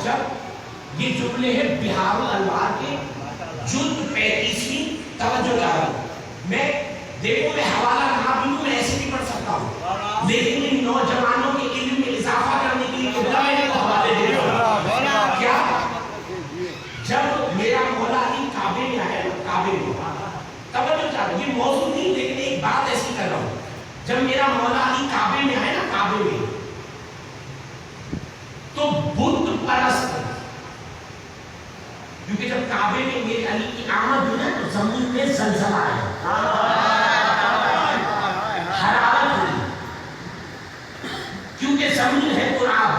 جب یہ جملے ہیں بہار الانوار کے جلد 35ویں، توجہ دارو میں دیکھو میں حوالہ نہ بھی ہوں، میں ایسے بھی پڑھ سکتا ہوں، لیکن ان نوجوانوں کے علم میں اضافہ کرنے کے لیے قبلہ میں نے کو حوالے دے رہا ہوں کیا جب میرا مولا علی کعبے میں آیا کعبے میں توجہ چاہتا یہ موضوع نہیں لیکن ایک بات ایسی کر رہا ہوں جب میرا مولا علی کعبے میں آیا نا کعبے میں تو بت پرست کیونکہ جب کعبے میں میرے علی کی آمد ہوئی نا تو زمین میں زلزلہ آیا حرارت ہوئی کیونکہ زمین ہے تراب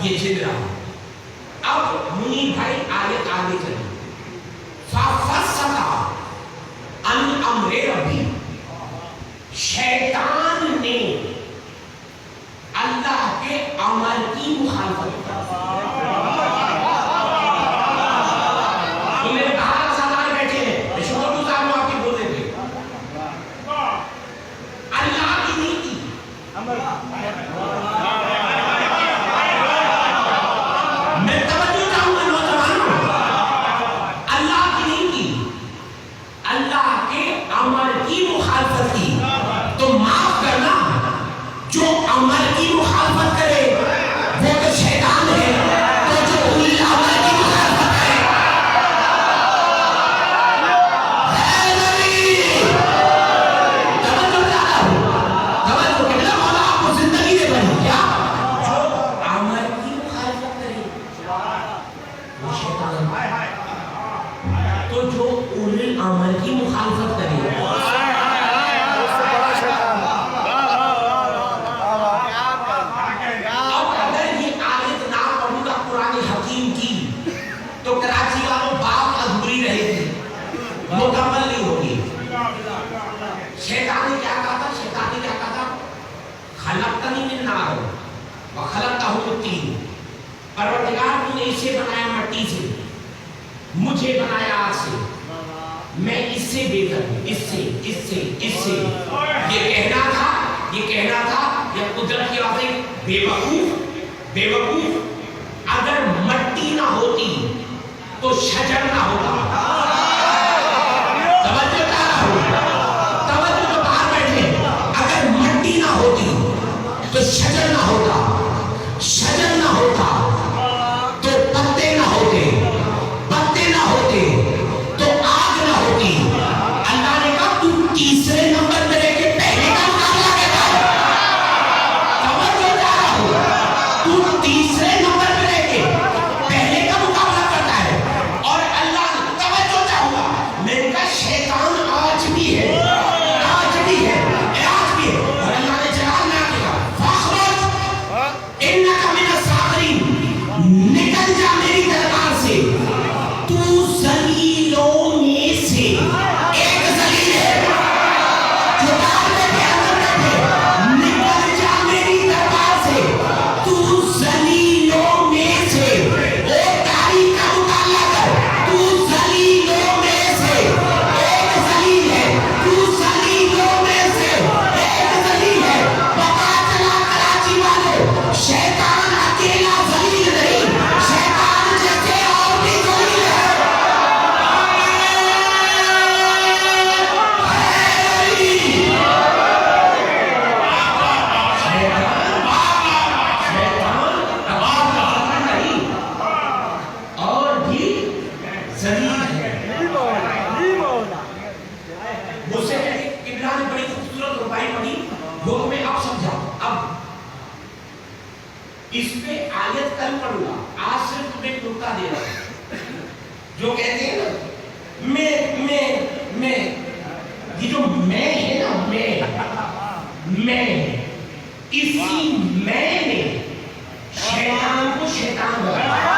یہ جد رہا اب منیر بھائی آیت آگے چلی فَفَسَقَ عَنْ أَمْرِ رَبِّهِ شیطان نے اللہ کے امر کی مخالفت کی تو میرے باہر ساتھ بیٹھے ہیں میں شکر گزار ہوں آپ کے بولے تھے اللہ کی نیتی پروردگار تو نے اسے بنایا مٹی سے مجھے بنایا آگ سے میں اس سے بہتر ہوں اس سے یہ کہنا تھا یہ قدرت کی بات ہے بے وقوف اگر مٹی نہ ہوتی تو شجر نہ ہوتا توجہ تو باہر بیٹھے اگر مٹی نہ ہوتی تو شجر نہ ہوتا تو پتے نہ ہوتے تو آگ نہ ہوتی اللہ نے کہا تم تیسرے نمبر پہ رہ کے پہلے کا مقابلہ کرتا ہے توجہ جا رہا ہو تم تیسرے نمبر پہ رہ کے پہلے کا مقابلہ کرتا ہے اور اللہ توجہ چاہوں گا میں نے کہا شیطان آج بھی ہے اور اللہ نے جلال میں آ کے کہا فَاخْرُجْ إِنَّكَ مِنَ الصَّاغِرِينَ اس پہ آیت کل پڑھوں گا، آج صرف تمہیں ایک نکتہ دے رہا ہوں۔ جو کہتے ہیں نا میں یہ جو میں ہے نا میں اسی میں نے شیطان کو شیطان بنایا۔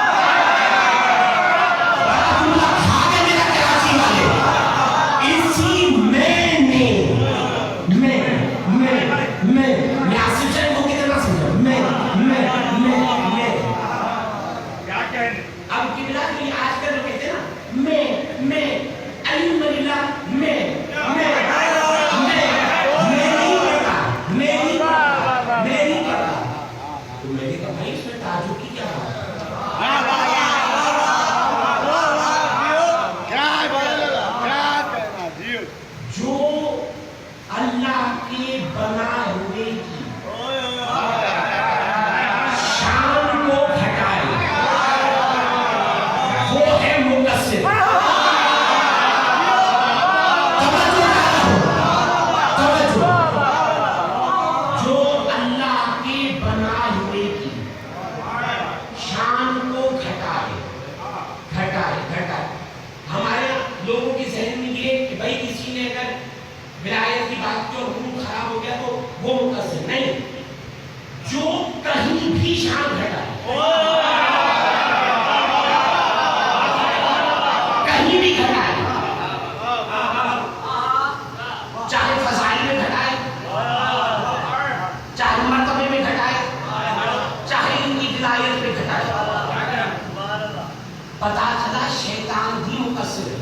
پتا چلا شیطان بھی مقصر ہے۔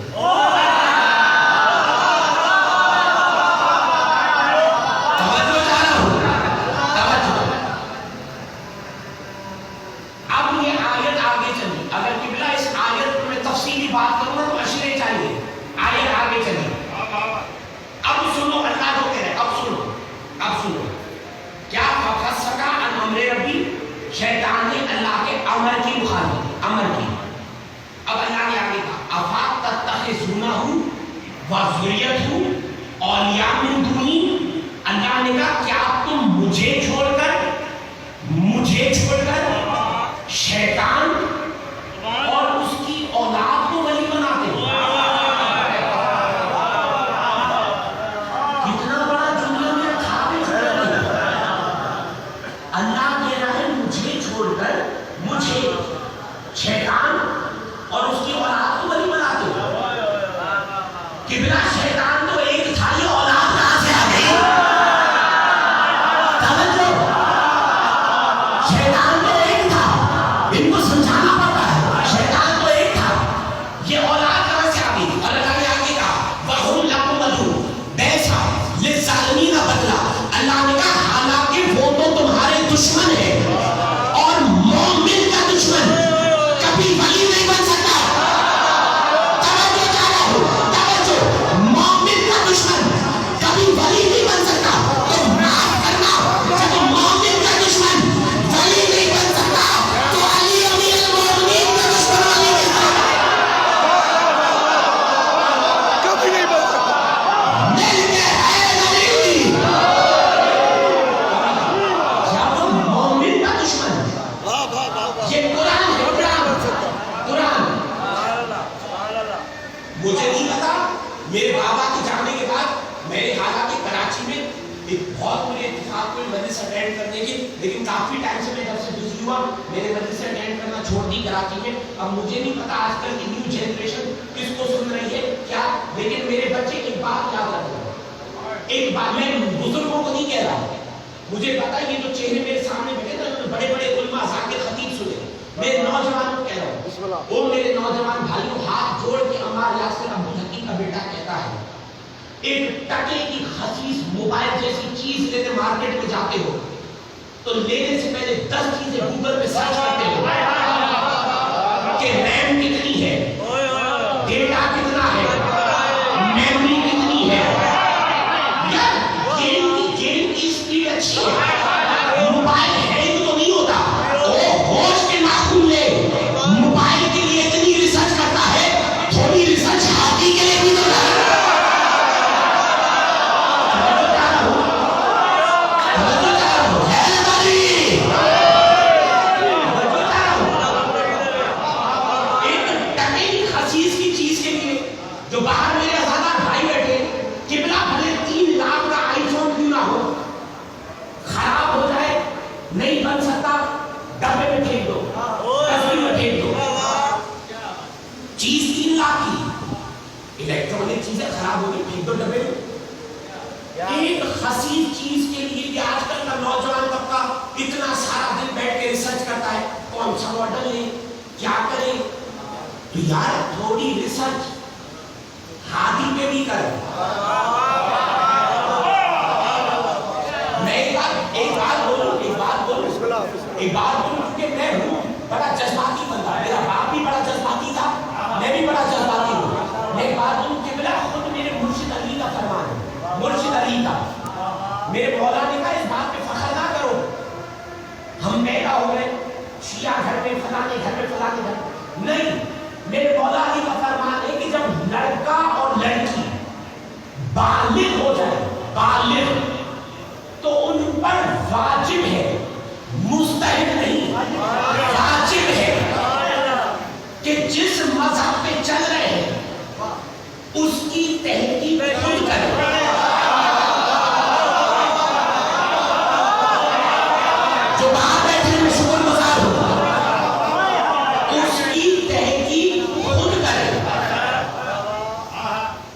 شیطان نے اللہ کے امر کی مخالفت، امر کی۔ اب اللہ نے آگے کہا افات تتخذونہ وذریتہ اولیاء من دونی، اللہ نے کہا کیا تم مجھے چھوڑ کر شیطان اور اس کی اولاد کو ولی بناتے ہو؟ کتنا بڑا جملہ میں تھا اللہ کہہ رہا ہے مجھے چھوڑ کر مجھے شیطان اور اس کی اولاد کو ولی بناتے ہو۔ قبلہ شیطان تو ایک تھا، یہ اولاد کہاں سے آ گئی؟ توجہ، شیطان تو ایک تھا، ان کو سمجھانا پڑتا ہے، شیطان تو ایک تھا، یہ اولاد کہاں سے آ گئی؟ اور اللہ نے آگے کہا وَهُمْ لَكُمْ عَدُوٌّ بِئْسَ لِلظَّالِمِينَ بَدْلًا، اللہ نے کہا حالانکہ وہ تو تمہارے دشمن ہے اور مومن کا دشمن کبھی ولی نہیں بن سکتا۔ توجہ چاہ رہا ہوں، توجہ، مومن کا دشمن کبھی ولی نہیں بن سکتا۔ تو معاف کرنا، جب مومن کا دشمن ولی نہیں بن سکتا تو علی امیر المومنین کا دشمن ولی بن سکتا، کبھی نہیں بن سکتا۔ مل کے ہے علی، جب مومن کا دشمن، یہ قرآن ہے، قرآن۔ مجھے نہیں پتا، میرے بابا کے جانے کے بعد میں نے حالانکہ کراچی میں ایک بہت بڑے اتفاق میں مجلس اٹینڈ کرنے کی، لیکن کافی ٹائم سے میں جب سے بزی ہوا میں نے مجلس اٹینڈ کرنا چھوڑ دی کراچی میں۔ اب مجھے نہیں پتا آج کل کی نیو جنریشن کس کو سن رہی ہے کیا، لیکن میرے بچے ایک بات یاد رکھیں، ایک بات میں بزرگوں کو نہیں کہہ رہا ہوں، مجھے پتا ہے یہ جو چہرے میرے سامنے بیٹھے نا بڑے بڑے علماء ذاکر خطیب سنے، میں نوجوانوں کو کہہ رہا ہوں، وہ میرے نوجوان بھائیوں ہاتھ جوڑ کے عمار یاسر ابو حکیم کا بیٹا کہتا ہے ایک ٹکے کی خسیس موبائل جیسی چیز لیتے مارکیٹ میں جاتے ہو تو لینے سے پہلے 10 چیزیں گوگل پہ سرچ کرتے ہو کہ ریم کتنی ہے، ڈیٹا کتنا ہے، میموری کتنی ہے، یا گیم کی اسپیڈ اچھی ہے، موبائل ہینگ تو نہیں ہوتا، وہ ہوش کے ناخن لے موبائل کے لیے اتنی ریسرچ کرتا ہے، تھوڑی ریسرچ ہاتھی کے لیے بھی تو ہے۔ حسین چیز کے لیے کہ آج کل کا نوجوان طبقہ اتنا سارا دن بیٹھ کے ریسرچ کرتا ہے، کون سا ماڈل لیں، کیا کریں، تو یار تھوڑی ریسرچ ہادی پہ بھی کریں۔ میں ایک بات بولوں کہ میں ہوں بڑا جذباتی بندہ، میرا باپ بھی بڑا جذباتی تھا، میں بھی بڑا جذباتی ہوں۔ میں ایک بات بولوں کہ بلا خود میرے مرشد علی کا فرمان ہے، مرشد علی کا، میرے مولا نے کہا اس بات پہ فخر نہ کرو ہم پیدا ہو گئے شیعہ گھر میں فلانے گھر میں فلانے گھر، نہیں، میرے مولا علی کا فرمان ہے کہ جب لڑکا اور لڑکی بالغ ہو جائے، بالغ، تو ان پر واجب ہے، مستحب نہیں، واجب ہے کہ جس مذہب پہ چل رہے ہیں اس کی تحقیق خود کریں۔ جو باہر بیٹھے میں شکر گزار ہوں، اس کی تحقیق خود کریں،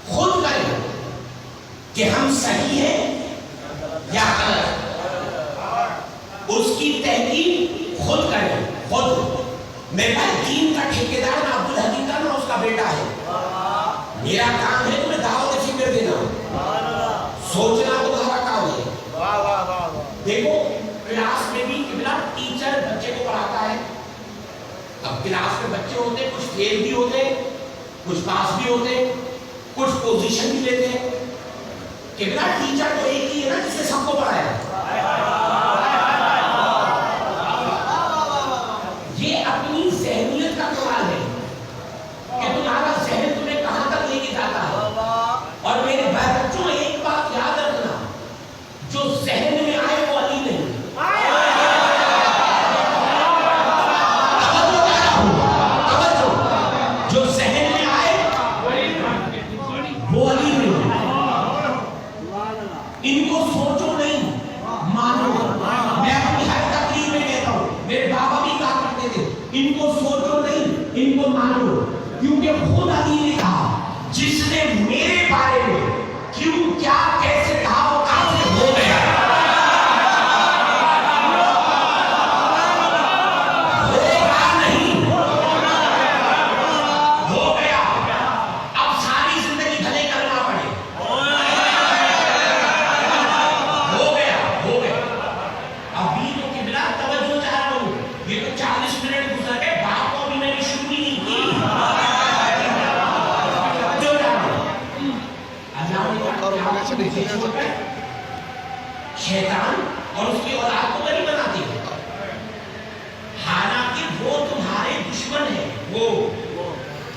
خود کریں کہ ہم صحیح ہیں یا غلط، اس کی تحقیق خود کریں، خود۔ میرے پاس دین کا ٹھیکیدار نا عبد الحکیم کا نا اس کا بیٹا ہے، میرا کام ہے تمہیں دعوت فکر دینا، سوچنا تمہارا کام ہے۔ دیکھو کلاس میں بھی قبلہ ٹیچر بچے کو پڑھاتا ہے، اب کلاس میں بچے ہوتے کچھ فیل بھی ہوتے کچھ پاس بھی ہوتے کچھ پوزیشن بھی لیتے ہیں، قبلہ ٹیچر تو ایک ہی ہے نا جس نے سب کو پڑھایا۔ یہ اپنی ذہنیت کا کمال ہے کہ تمہارا ذہن تمہیں کہاں تک لے کے جاتا ہے۔ اور میرے بچوں ایک بات یاد رکھنا، جو ذہن میں آئے وہ علی نہیں، جو ذہن میں آئے وہ علی نہیں۔ ان کو سوچو نہیں، مانو۔ میں اپنی ہر تقریر میں کہتا ہوں، میرے بابا بھی کہا کرتے تھے، ان کو سوچو نہیں، ان کو مانو، کیونکہ خود علی نے کہا جس نے میرے بارے میں کیوں کیا کیسے کہا وہ کافر ہو گیا، ہوگا نہیں، ہو گیا۔ اب ساری زندگی بھلے کرنا پڑے، ہو گیا، ہو گیا۔ ابھی تو قبلہ توجہ چاہ رہا ہوں، یہ تو 40 منٹ گزر گئے، بات کو ابھی میں نے شروع ہی نہیں کی۔ شیطان اور اس کی اولاد کو غریب بناتے ہیں، حالانکہ وہ تمہارے دشمن ہے، وہ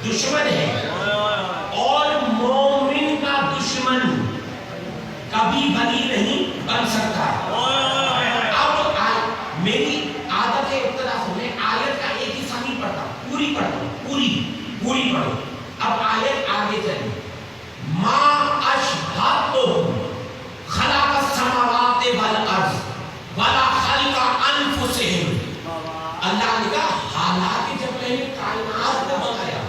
دشمن ہے، اور مومن کا دشمن کبھی ولی نہیں بن سکتا۔ اب میری عادت ہے ابتدا سے میں آیت کا ایک حصہ نہیں پڑھتا، پوری پڑھتا ہوں، پوری پڑھو۔ اب آیت آگے چلی، ما اشہدتہم خلق السماوات والارض ولا خلق انفسہم۔ اللہ نے کہا حالانکہ جب میں نے کائنات کو بنایا،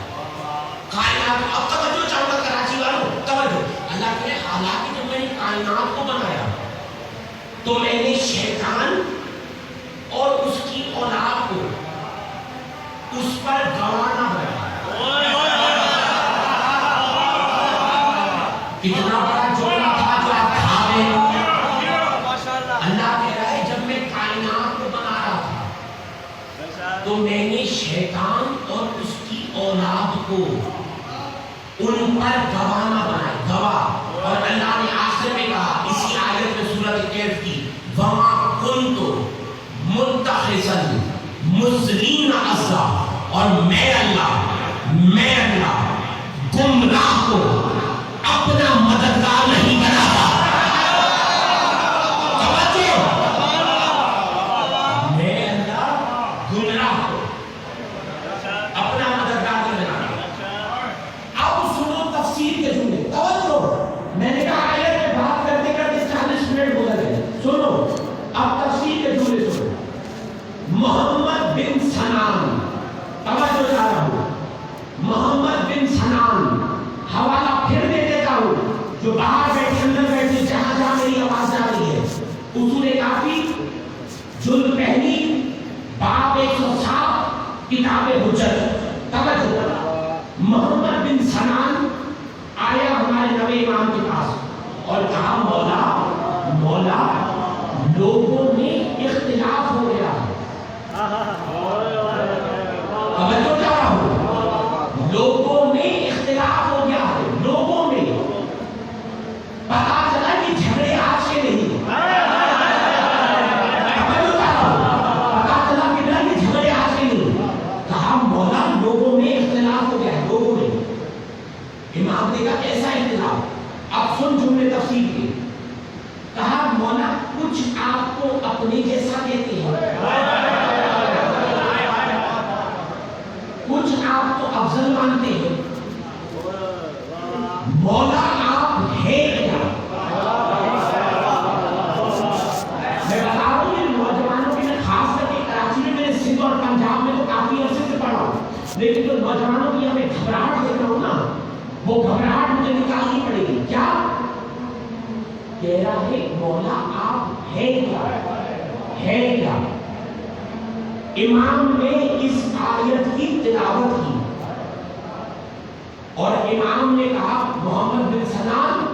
کائنات، اب توجہ چاہوں گا کراچی والوں، توجہ، اللہ نے حالانکہ جب میں نے کائنات کو بنایا تو میں نے شیطان اور اس کی اولاد کو اس پر گواہ نہ بنایا۔ کتنا بڑا جملہ تھا جو آپ کھا گئے۔ اللہ کہہ رہا ہے جب میں کائنات کو بنا رہا تھا تو میں نے شیطان اور اس کی اولاد کو ان پر گواہ نہ بنایا، گواہ۔ اور اللہ نے آخر میں کہا اسی آیت میں سورۃ کہف کی، وَمَا كُنْتُ مُتَّخِذَ الْمُضِلِّينَ عَضُدًا، اور میں اللہ گمراہ کو اپنا مددگار نہیں بناتا۔ توجہ، میں اللہ گمراہ کو اپنا مددگار نہیں بناتا۔ اب سنو تفسیر کے جملے، توجہ، میں نے کہا آیت میں بات کرتے کرتے 40 منٹ گزر گئے، سنو اب تفسیر کے جملے سنو۔ محمد بن سنان، توجہ چاہ رہا ہوں، محمد بن سنان، حوالہ کتاب حجت. توجہ, محمد بن سنان آیا ہمارے نبی امام کے پاس اور کہا مولا لوگوں میں اختلاف ہو گیا. توجہ کیا رہا ہوں, لوگوں میں اختلاف ہو گیا ہے. لوگوں میں پتا چلا کہ جھگڑے آج کے نہیں. پتا چلا کہ نہیں جھگڑے آج کے نہیں. کہا مولا لوگوں میں اختلاف ہو گیا ہے, لوگوں میں. امام نے کہا ایسا اختلاف, اب سن جملے تفسیر کے. کہا مولا کچھ آپ کو اپنے جیسا کہتے ہیں, کچھ آپ کو افضل مانتے ہیں. مولا آپ ہیں کیا؟ میں بتا رہا ہوں یہ نوجوانوں کی, میں خاص کر کے کراچی میں, میں نے سندھ اور پنجاب میں تو کافی عرصے سے پڑھا ہوں, لیکن جو نوجوانوں کی ہمیں گھبراہٹ دیکھ رہا ہوں نا, وہ گھبراہٹ مجھے نکالنی پڑے گی. کیا کہہ رہا ہے مولا آپ ہیں کیا, ہیں کیا؟ امام نے اس آیت کی تلاوت کی اور امام نے کہا محمد بن سنان,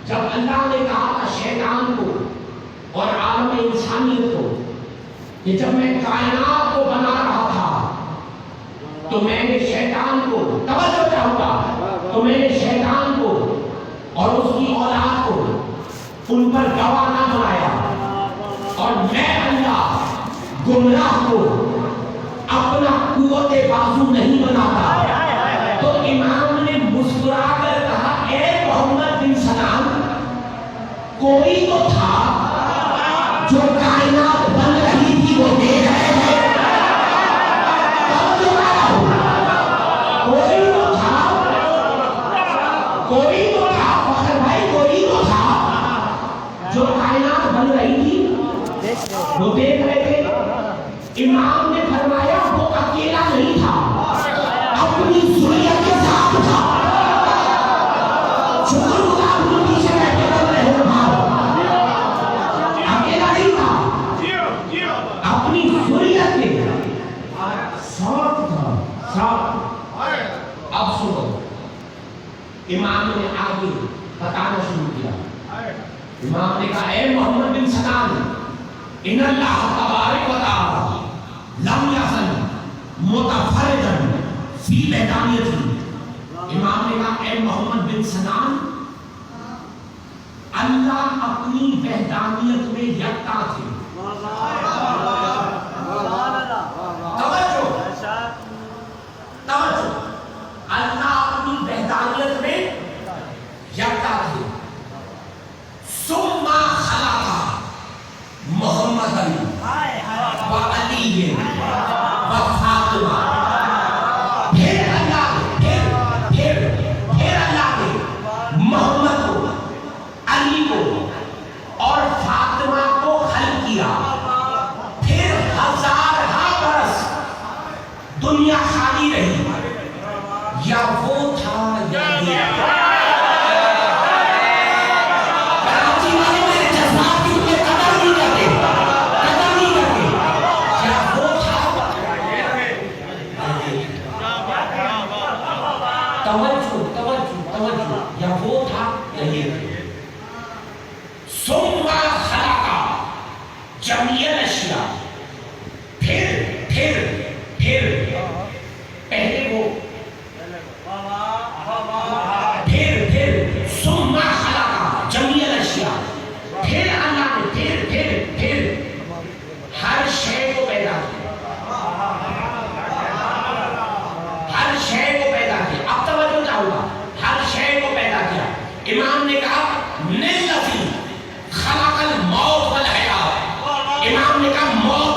جب اللہ نے کہا تھا شیطان کو اور عالم انسانیت کو کہ جب میں کائنات کو بنا رہا تھا تو میں نے شیطان کو, توجہ چاہوں گا, تو میں نے شیطان کو اور اس کی اولاد کو ان پر گواہ نہ بنایا, اور میں اللہ گمراہ کو اپنا قوت بازو نہیں بناتا. تو امام نے مسکرا کر کہا اے محمد بن سنان, کوئی تو تھا جو کائنات بن رہی تھی وہ دیکھ رہے تھے. کوئی تو تھا فخر بھائی, کوئی تو تھا جو کائنات بن رہی تھی وہ دیکھ رہے تھے. امام نے فرمایا وہ اکیلا نہیں تھا, اپنی ذریت کے ساتھ تھا. شکر گزار ہوں پیچھے بیٹھے بول رہے ہو بھاؤ, اکیلا نہیں تھا, اپنی ذریت کے ساتھ تھا, ساتھ. اب سنو, امام نے آگے بتانا شروع کیا. امام نے کہا اے محمد بن سنان, ان اللہ تبارک و تعالی لم یزل متفردا فی وحدانیتہ. امام نے کہا اے محمد بن سنان, اللہ اپنی وحدانیت میں یکتا تھے. توجہ, اللہ اپنی وحدانیت میں یکتا تھے. ثم خلق محمد و علی و فاطمہ. پھر اللہ نے محمد کو, علی کو اور فاطمہ کو خلق کیا. پھر ہزارہ برس دنیا خالی رہی, یا وہ تھا یا یہ تھا. یا وہ تھا یا یہ تھا. ثم خلق جمیع الاشیاء. پھر پہلے وہ پھر ثم خلق جمیع الاشیاء. پھر اللہ نے پھر ہر شے کو پیدا کیا, ہر شے کو پیدا کیا. اب توجہ چاہوں گا, ہر شے کو پیدا کیا. امام نے کہا نلتی خلق الموت والحیات. امام نے کہا موت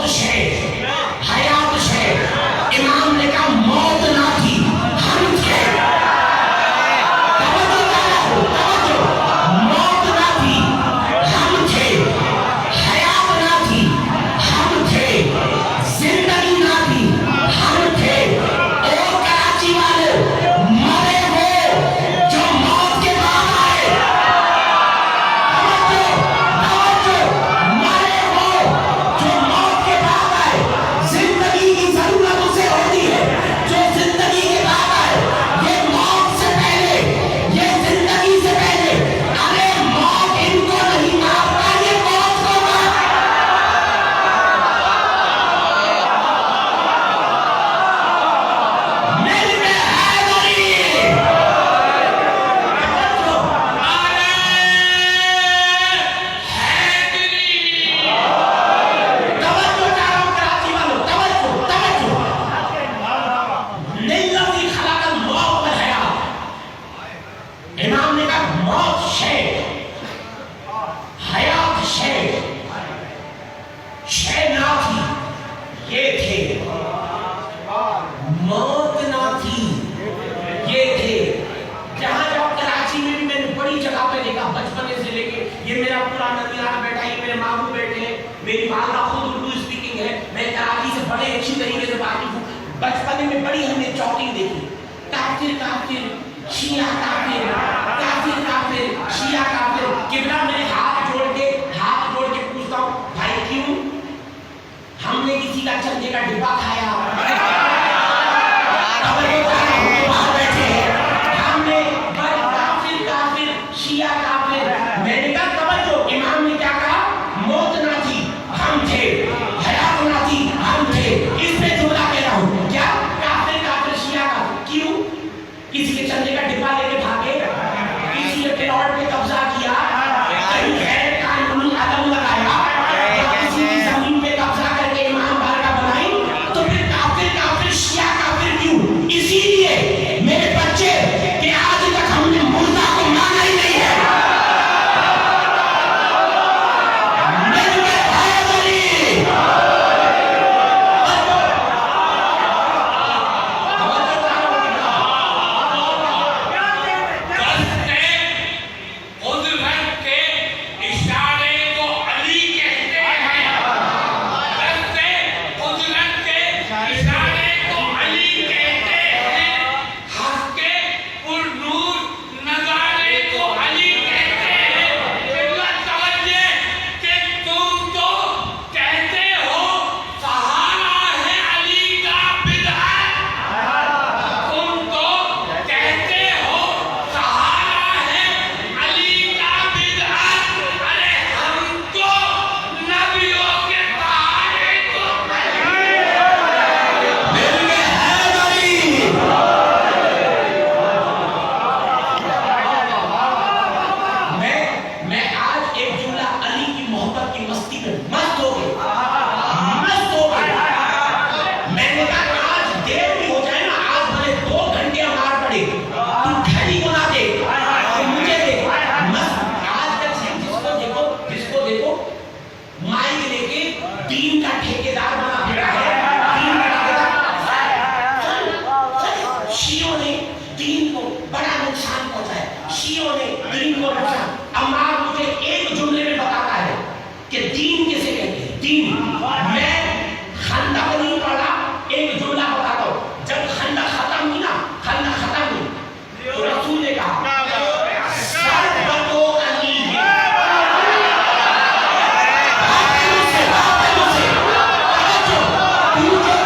مدینہ میں بیٹھا، یہ میرے ماموں بیٹے ہیں، میری والدہ خود اردو اسپیکنگ ہے، میں کراچی سے بڑے اچھی طریقے سے واقف ہوں. بچپن میں بڑی ہم نے چوکنگ دیکھی، کافر کافر، شیعہ کافر، کافر کافر، شیعہ کافر. قبلہ میں ہاتھ جوڑ کے پوچھتا ہوں بھائی کیوں؟ ہم نے کسی کا چندے کا ڈبہ کھایا، کسی کے چندے کا ڈبہ لے کے بھاگے، کسی کے پلاٹ پہ قبضہ کیا، کہیں غیر قانونی عدم لگایا، کسی کی زمین پہ قبضہ کر کے امام بارگاہ بنائی، تو پھر کافر کافر شیعہ کافر کیوں؟ اسی لیے میرے بچے کہ آج تک ہم نے مردہ کو مانا ہی نہیں ہے. شیعوں نے دین کو بڑا نقصان پہنچایا، شیعوں نے دین کو نقصان.